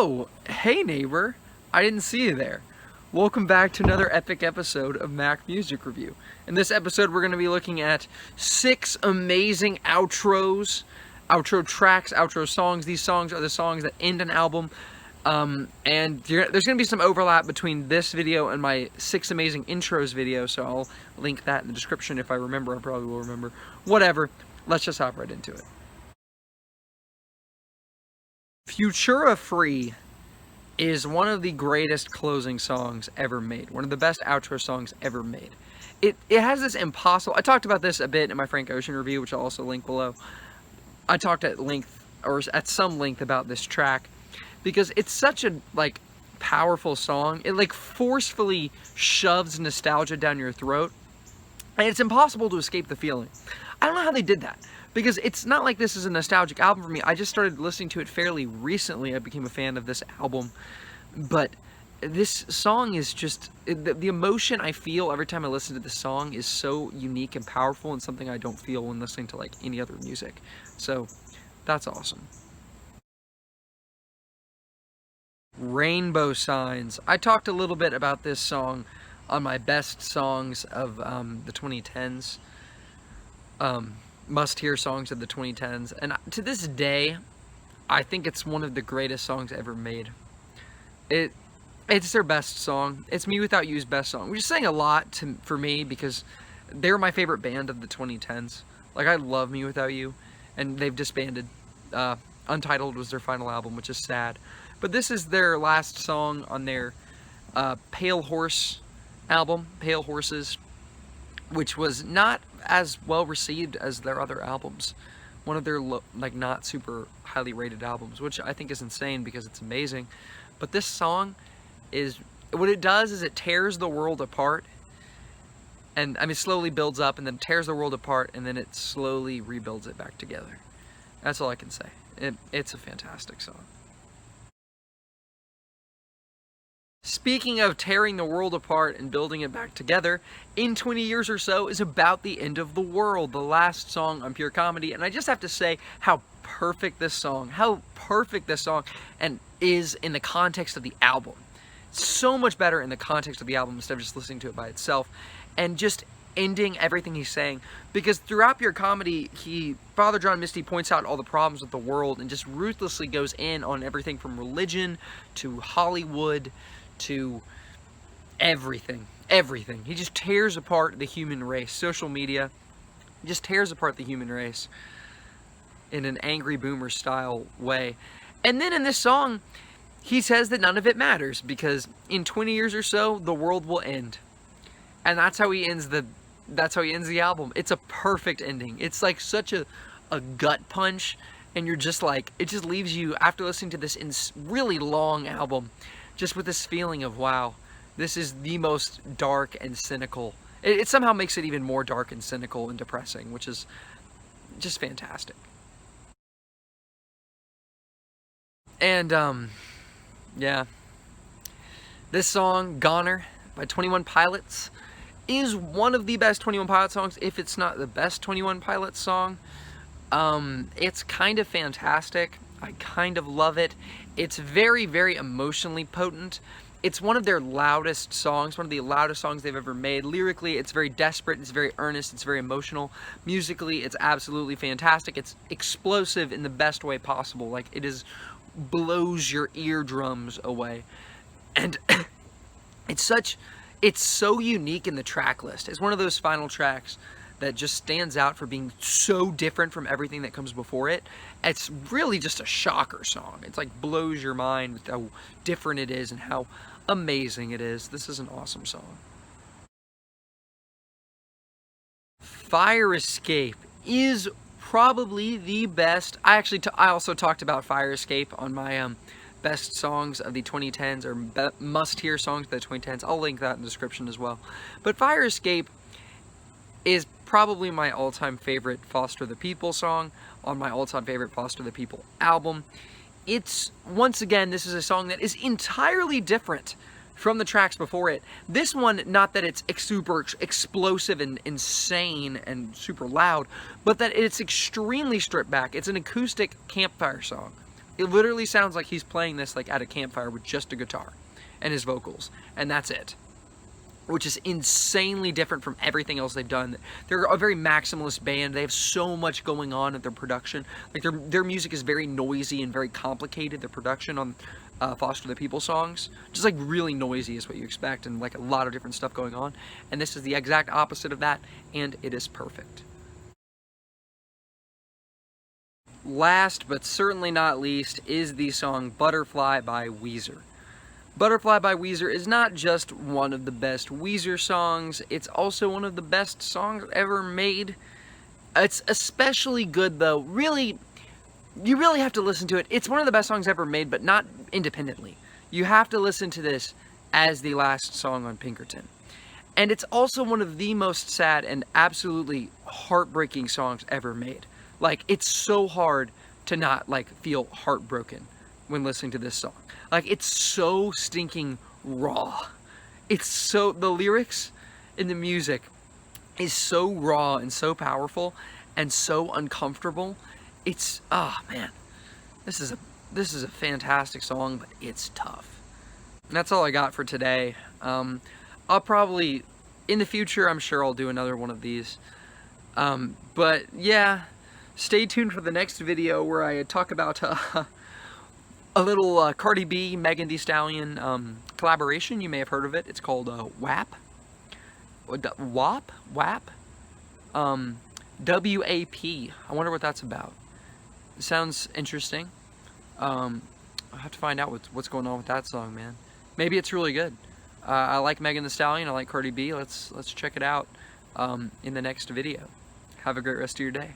Oh, hey neighbor. I didn't see you there. Welcome back to another epic episode of Mac Music Review. In this episode, we're going to be looking at 6 amazing outro tracks, outro songs. These songs are the songs that end an album. And there's going to be some overlap between this video and my 6 amazing intros video, so I'll link that in the description if I remember. I probably will remember. Whatever. Let's just hop right into it. Futura Free is one of the greatest closing songs ever made. One of the best outro songs ever made. It has this impossible... I talked about this a bit in my Frank Ocean review, which I'll also link below. I talked at length, or at some length, about this track because it's such a, powerful song. It, forcefully shoves nostalgia down your throat, and it's impossible to escape the feeling. I don't know how they did that, because it's not like this is a nostalgic album for me. I just started listening to it fairly recently. I became a fan of this album, but this song is just, the emotion I feel every time I listen to this song is so unique and powerful, and something I don't feel when listening to any other music. So that's awesome. Rainbow Signs. I talked a little bit about this song on my best songs of the 2010s. Must-hear songs of the 2010s, and to this day I think it's one of the greatest songs ever made. It's their best song. It's Me Without You's best song, which is saying a lot for me because they're my favorite band of the 2010s. I love Me Without You, and they've disbanded. Untitled was their final album, which is sad, but this is their last song on their Pale Horse album, Pale Horses, which was not as well received as their other albums. One of their not super highly rated albums, which I think is insane because it's amazing. But this song is, what it does is it tears the world apart, and it slowly builds up and then tears the world apart, and then it slowly rebuilds it back together. That's all I can say. It's a fantastic song. Speaking of tearing the world apart and building it back together, In 20 Years or So is about the end of the world, the last song on Pure Comedy, and I just have to say how perfect this song and is in the context of the album. So much better in the context of the album instead of just listening to it by itself, and just ending everything he's saying, because throughout Pure Comedy, Father John Misty points out all the problems with the world and just ruthlessly goes in on everything from religion to Hollywood to everything. He just tears apart the human race. Social media just tears apart the human race in an angry boomer style way. And then in this song, he says that none of it matters because in 20 years or so, the world will end. And that's how he ends the album. It's a perfect ending. It's such a gut punch, and you're just it just leaves you, after listening to this really long album, just with this feeling of, wow, this is the most dark and cynical. It somehow makes it even more dark and cynical and depressing, which is just fantastic. And, yeah. This song, Goner, by 21 Pilots, is one of the best 21 Pilots songs, if it's not the best 21 Pilots song. It's kind of fantastic. I kind of love it. It's very, very emotionally potent. It's one of their loudest songs, one of the loudest songs they've ever made. Lyrically, it's very desperate, it's very earnest, it's very emotional. Musically, it's absolutely fantastic. It's explosive in the best way possible. It blows your eardrums away. And it's so unique in the track list. It's one of those final tracks that just stands out for being so different from everything that comes before it. It's really just a shocker song. It's blows your mind with how different it is and how amazing it is. This is an awesome song. Fire Escape is probably the best. I also talked about Fire Escape on my best songs of the 2010s, or must-hear songs of the 2010s. I'll link that in the description as well. But Fire Escape is probably my all-time favorite Foster the People song on my all-time favorite Foster the People album. Once again, this is a song that is entirely different from the tracks before it. This one, not that it's super explosive and insane and super loud, but that it's extremely stripped back. It's an acoustic campfire song. It literally sounds like he's playing this like at a campfire with just a guitar and his vocals, and that's it. Which is insanely different from everything else they've done. They're a very maximalist band. They have so much going on at their production. Like their music is very noisy and very complicated. Their production on Foster the People songs, just like really noisy is what you expect, and like a lot of different stuff going on. And this is the exact opposite of that, and it is perfect. Last but certainly not least is the song Butterfly by Weezer. Butterfly by Weezer is not just one of the best Weezer songs, it's also one of the best songs ever made. It's especially good though, you really have to listen to it. It's one of the best songs ever made, but not independently. You have to listen to this as the last song on Pinkerton. And it's also one of the most sad and absolutely heartbreaking songs ever made. Like, it's so hard to not, like, feel heartbroken when listening to this song. Like, it's so stinking raw. The lyrics and the music is so raw and so powerful and so uncomfortable. It's, man, this is a fantastic song, but it's tough. And that's all I got for today. I'll probably, in the future, I'm sure I'll do another one of these. But yeah, stay tuned for the next video where I talk about a little Cardi B, Megan Thee Stallion collaboration. You may have heard of it. It's called WAP. WAP? WAP? W-A-P. I wonder what that's about. It sounds interesting. I'll have to find out what's going on with that song, man. Maybe it's really good. I like Megan Thee Stallion. I like Cardi B. Let's check it out in the next video. Have a great rest of your day.